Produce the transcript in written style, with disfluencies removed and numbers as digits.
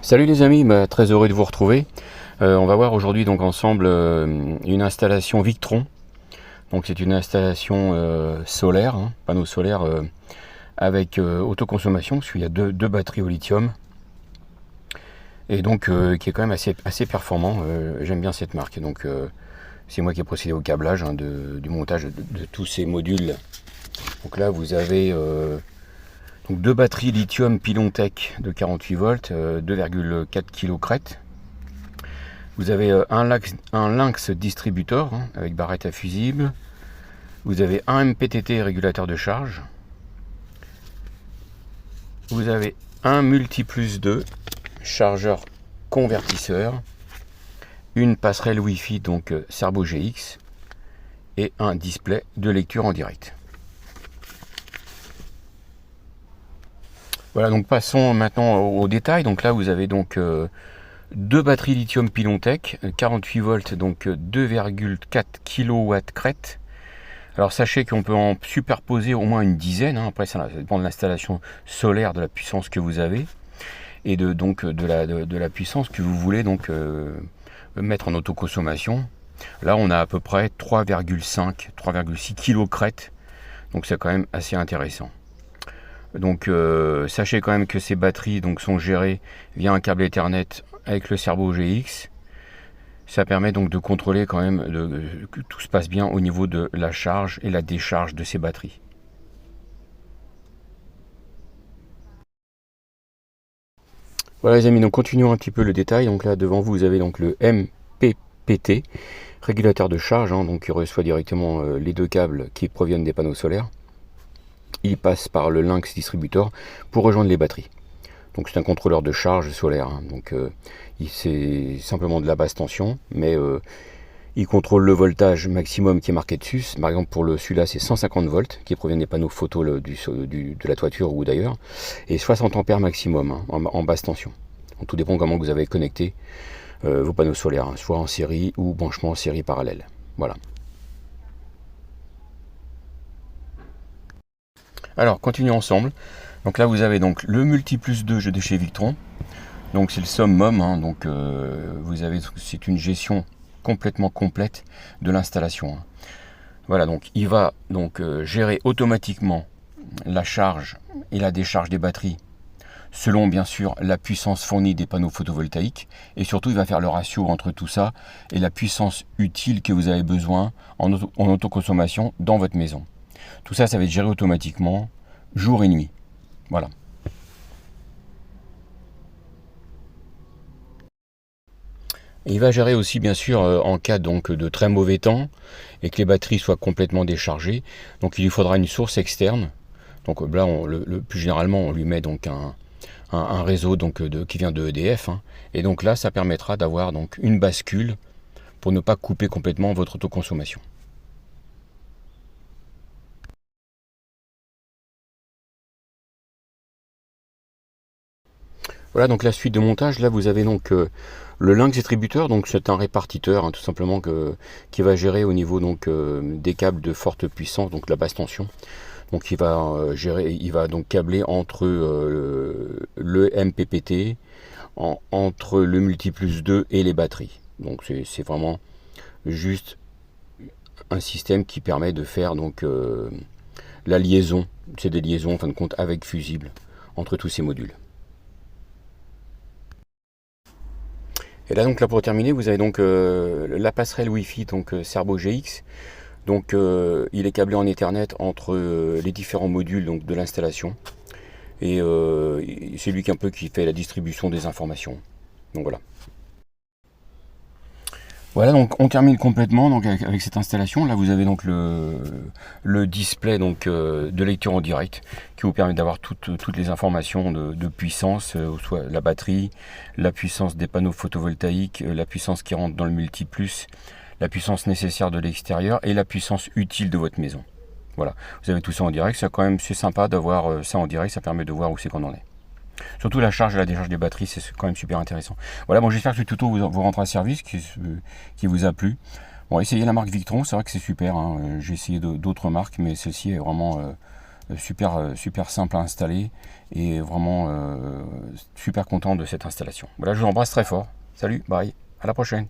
Salut les amis, très heureux de vous retrouver. On va voir aujourd'hui donc ensemble une installation Victron. Donc c'est une installation solaire, panneau solaire avec autoconsommation, parce qu'il y a deux batteries au lithium. Et donc qui est quand même assez performant. J'aime bien cette marque. Donc c'est moi qui ai procédé au câblage du montage de tous ces modules. Donc là vous avez donc deux batteries lithium Pilontech de 48 volts, 2,4 kg crête. Vous avez un Lynx distributeur avec barrette à fusible. Vous avez un MPTT régulateur de charge. Vous avez un Multiplus 2 chargeur convertisseur. Une passerelle Wi-Fi donc Cerbo GX. Et un display de lecture en direct. Voilà, donc passons maintenant aux détails. Donc là vous avez donc deux batteries lithium Pilontech, 48 volts, donc 2,4 kW crête. Alors sachez qu'on peut en superposer au moins une dizaine, après ça dépend de l'installation solaire, de la puissance que vous avez, et de la puissance que vous voulez donc mettre en autoconsommation. Là on a à peu près 3,6 kg crête, donc c'est quand même assez intéressant. Donc sachez quand même que ces batteries donc, sont gérées via un câble Ethernet avec le Cerbo GX. Ça permet donc de contrôler quand même que tout se passe bien au niveau de la charge et la décharge de ces batteries. Voilà les amis, donc continuons un petit peu le détail. Donc là devant vous, vous avez donc le MPPT, régulateur de charge, donc qui reçoit directement les deux câbles qui proviennent des panneaux solaires. Il passe par le Lynx distributeur pour rejoindre les batteries. Donc c'est un contrôleur de charge solaire, donc c'est simplement de la basse tension, mais il contrôle le voltage maximum qui est marqué dessus. Par exemple pour celui-là c'est 150 volts qui proviennent des panneaux photo de la toiture ou d'ailleurs, et 60 ampères maximum en basse tension. Donc, tout dépend comment vous avez connecté vos panneaux solaires, soit en série ou branchement en série parallèle. Voilà. Alors continuons ensemble. Donc là vous avez donc le Multiplus 2 de chez Victron. Donc c'est le summum, donc vous avez, c'est une gestion complètement complète de l'installation. Voilà, donc il va donc gérer automatiquement la charge et la décharge des batteries selon bien sûr la puissance fournie des panneaux photovoltaïques, et surtout il va faire le ratio entre tout ça et la puissance utile que vous avez besoin en autoconsommation dans votre maison. Tout ça, ça va être géré automatiquement jour et nuit. Voilà. Et il va gérer aussi bien sûr en cas donc de très mauvais temps et que les batteries soient complètement déchargées. Donc il lui faudra une source externe. Donc là, plus généralement, on lui met donc un réseau donc qui vient de EDF. Et donc là, ça permettra d'avoir donc une bascule pour ne pas couper complètement votre autoconsommation. Voilà donc la suite de montage. Là vous avez donc le Lynx distributeur, donc c'est un répartiteur tout simplement qui va gérer au niveau donc des câbles de forte puissance, donc la basse tension. Donc il va gérer, il va donc câbler entre le MPPT, entre le Multiplus 2 et les batteries. Donc c'est vraiment juste un système qui permet de faire donc la liaison, c'est des liaisons en fin de compte avec fusible entre tous ces modules. Et là donc là pour terminer, vous avez donc la passerelle Wi-Fi donc Cerbo GX. Donc il est câblé en Ethernet entre les différents modules donc, de l'installation. Et c'est lui qui fait la distribution des informations. Donc voilà. Voilà, donc on termine complètement donc, avec cette installation. Là vous avez donc le display donc, de lecture en direct qui vous permet d'avoir toutes les informations de puissance, soit la batterie, la puissance des panneaux photovoltaïques, la puissance qui rentre dans le multiplus, la puissance nécessaire de l'extérieur et la puissance utile de votre maison. Voilà, vous avez tout ça en direct. C'est sympa d'avoir ça en direct, ça permet de voir où c'est qu'on en est. Surtout la charge et la décharge des batteries, c'est quand même super intéressant. Voilà, bon, j'espère que ce tuto vous rendra service, qui vous a plu. Bon, essayez la marque Victron, c'est vrai que c'est super. J'ai essayé d'autres marques, mais celle-ci est vraiment super simple à installer et vraiment super content de cette installation. Voilà, je vous embrasse très fort. Salut, bye, à la prochaine.